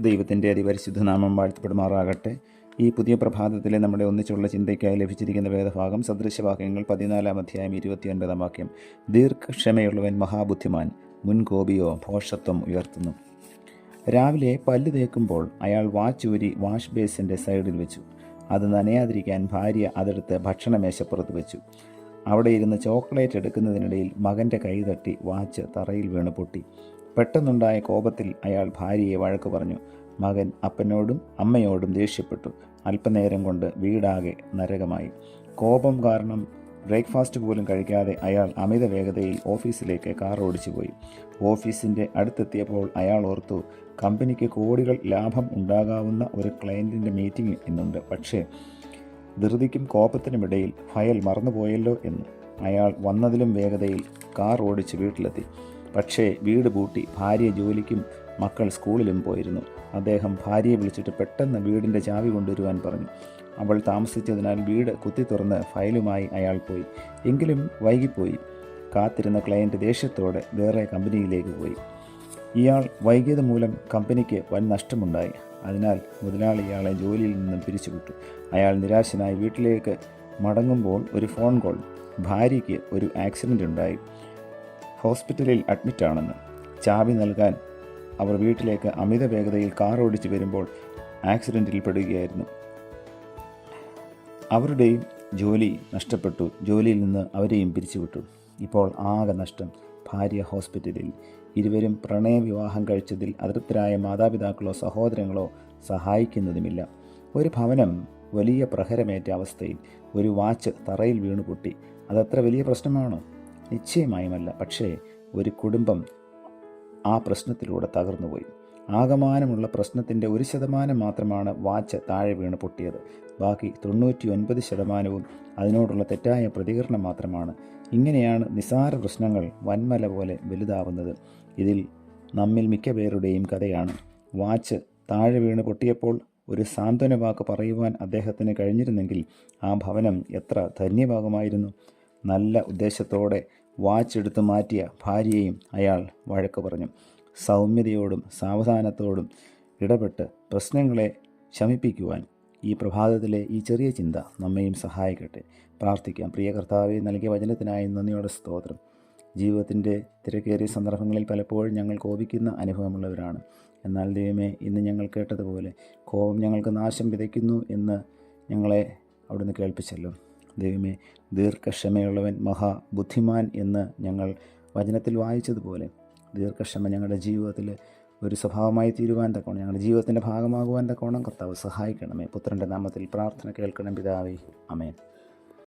ദൈവത്തിൻ്റെ അതിപരിശുദ്ധ നാമം വാഴ്ത്തപ്പെടുമാറാകട്ടെ. ഈ പുതിയ പ്രഭാതത്തിലെ നമ്മുടെ ഒന്നിച്ചുള്ള ചിന്തയ്ക്കായി ലഭിച്ചിരിക്കുന്ന വേദഭാഗം സദൃശവാക്യങ്ങൾ 14 അധ്യായം 29 വാക്യം. ദീർഘക്ഷമയുള്ളവൻ മഹാബുദ്ധിമാൻ, മുൻകോപിയോ ഭോഷത്വം ഉയർത്തുന്നു. രാവിലെ പല്ല് തേക്കുമ്പോൾ അയാൾ വാച്ചൂരി വാഷ് ബേസിൻ്റെ സൈഡിൽ വെച്ചു. അത് നനയാതിരിക്കാൻ ഭാര്യ അതെടുത്ത് ഭക്ഷണമേശപ്പുറത്ത് വെച്ചു. അവിടെ ഇരുന്ന് ചോക്ലേറ്റ് എടുക്കുന്നതിനിടയിൽ മകൻ്റെ കൈ തട്ടി വാച്ച് തറയിൽ വീണ് പൊട്ടി. പെട്ടെന്നുണ്ടായ കോപത്തിൽ അയാൾ ഭാര്യയെ വഴക്ക് പറഞ്ഞു. മകൻ അപ്പനോടും അമ്മയോടും ദേഷ്യപ്പെട്ടു. അല്പനേരം കൊണ്ട് വീടാകെ നരകമായി. കോപം കാരണം ബ്രേക്ക്ഫാസ്റ്റ് പോലും കഴിക്കാതെ അയാൾ അമിത വേഗതയിൽ ഓഫീസിലേക്ക് കാർ ഓടിച്ചു പോയി. ഓഫീസിൻ്റെ അടുത്തെത്തിയപ്പോൾ അയാൾ ഓർത്തു, കമ്പനിക്ക് കോടികൾ ലാഭം ഉണ്ടാകാവുന്ന ഒരു ക്ലയൻറ്റിൻ്റെ മീറ്റിംഗ് ഇന്നുണ്ട്. പക്ഷേ ധൃതിക്കും കോപത്തിനുമിടയിൽ ഫയൽ മറന്നുപോയല്ലോ എന്ന്. അയാൾ വന്നതിലും വേഗതയിൽ കാർ ഓടിച്ച് വീട്ടിലെത്തി. പക്ഷേ വീട് പൂട്ടി. ഭാര്യ ജോലിക്കും മക്കൾ സ്കൂളിലും പോയിരുന്നു. അദ്ദേഹം ഭാര്യയെ വിളിച്ചിട്ട് പെട്ടെന്ന് വീടിൻ്റെ ചാവി കൊണ്ടുവരുവാൻ പറഞ്ഞു. അവൾ താമസിച്ചതിനാൽ വീട് കുത്തി തുറന്ന് ഫയലുമായി അയാൾ പോയി. എങ്കിലും വൈകിപ്പോയി. കാത്തിരുന്ന ക്ലയൻറ്റ് ദേഷ്യത്തോടെ വേറെ കമ്പനിയിലേക്ക് പോയി. ഇയാൾ വൈകിയത് മൂലം കമ്പനിക്ക് വൻ നഷ്ടമുണ്ടായി. അതിനാൽ മുതലാളി ഇയാളെ ജോലിയിൽ നിന്നും പിരിച്ചുവിട്ടു. അയാൾ നിരാശനായി വീട്ടിലേക്ക് മടങ്ങുമ്പോൾ ഒരു ഫോൺ കോൾ. ഭാര്യയ്ക്ക് ഒരു ആക്സിഡൻ്റ് ഉണ്ടായി, ഹോസ്പിറ്റലിൽ അഡ്മിറ്റാണെന്ന്. ചാവി നൽകാൻ അവർ വീട്ടിലേക്ക് അമിത വേഗതയിൽ കാർ ഓടിച്ചു വരുമ്പോൾ ആക്സിഡൻറ്റിൽ പെടുകയായിരുന്നു. അവരുടെയും ജോലി നഷ്ടപ്പെട്ടു. ജോലിയിൽ നിന്ന് അവരെയും പിരിച്ചുവിട്ടു. ഇപ്പോൾ ആകെ നഷ്ടം. ഭാര്യ ഹോസ്പിറ്റലിൽ. ഇരുവരും പ്രണയവിവാഹം കഴിച്ചതിൽ അതൃപ്തരായ മാതാപിതാക്കളോ സഹോദരങ്ങളോ സഹായിക്കുന്നതുമില്ല. ഒരു ഭവനം വലിയ പ്രഹരമേറ്റ അവസ്ഥയിൽ. ഒരു വാച്ച് തറയിൽ വീണു പൊട്ടി. അതത്ര വലിയ പ്രശ്നമാണോ? നിശ്ചയമായുമല്ല. പക്ഷേ ഒരു കുടുംബം ആ പ്രശ്നത്തിലൂടെ തകർന്നുപോയി. ആകമാനമുള്ള പ്രശ്നത്തിൻ്റെ 1% മാത്രമാണ് വാച്ച് താഴെ വീണ് പൊട്ടിയത്. ബാക്കി 99% അതിനോടുള്ള തെറ്റായ പ്രതികരണം മാത്രമാണ്. ഇങ്ങനെയാണ് നിസ്സാര പ്രശ്നങ്ങൾ വൻമല പോലെ വലുതാവുന്നത്. ഇതിൽ നമ്മിൽ മിക്ക പേരുടെയും കഥയാണ്. വാച്ച് താഴെ വീണ് പൊട്ടിയപ്പോൾ ഒരു സാന്ത്വന വാക്ക് പറയുവാൻ അദ്ദേഹത്തിന് കഴിഞ്ഞിരുന്നെങ്കിൽ ആ ഭവനം എത്ര ധന്യമാകുമായിരുന്നു. നല്ല ഉദ്ദേശത്തോടെ വാച്ച് എടുത്തു മാറ്റിയ ഭാര്യയെയും അയാൾ വഴക്ക് പറഞ്ഞു. സൗമ്യതയോടും സാവധാനത്തോടും ഇടപെട്ട് പ്രശ്നങ്ങളെ ശമിപ്പിക്കുവാൻ ഈ പ്രഭാതത്തിലെ ഈ ചെറിയ ചിന്ത നമ്മയും സഹായിക്കട്ടെ. പ്രാർത്ഥിക്കാം. പ്രിയ കർത്താവെ, നൽകിയ വചനത്തിനായി നന്ദിയോടെ സ്തോത്രം. ജീവിതത്തിൻ്റെ തിരക്കേറിയ സന്ദർഭങ്ങളിൽ പലപ്പോഴും ഞങ്ങൾ കോപിക്കുന്ന അനുഭവമുള്ളവരാണ്. എന്നാൽ ദൈവമേ, ഇന്ന് ഞങ്ങൾ കേട്ടതുപോലെ കോപം ഞങ്ങൾക്ക് നാശം വിതയ്ക്കുന്നു എന്ന് ഞങ്ങളെ അവിടുന്ന് കേൾപ്പിച്ചല്ലോ. ദൈവമേ, ദീർഘക്ഷമയുള്ളവൻ മഹാബുദ്ധിമാൻ എന്ന് ഞങ്ങൾ വചനത്തിൽ വായിച്ചതുപോലെ ദീർഘക്ഷമ ഞങ്ങളുടെ ജീവിതത്തിൽ ഒരു സ്വഭാവമായി തീരുവാൻ തക്കോണം, ഞങ്ങളുടെ ജീവിതത്തിൻ്റെ ഭാഗമാകുവാൻ തക്കോണം കർത്താവ് സഹായിക്കണമേ. പുത്രൻ്റെ നാമത്തിൽ പ്രാർത്ഥന കേൾക്കണം പിതാവേ. ആമേൻ.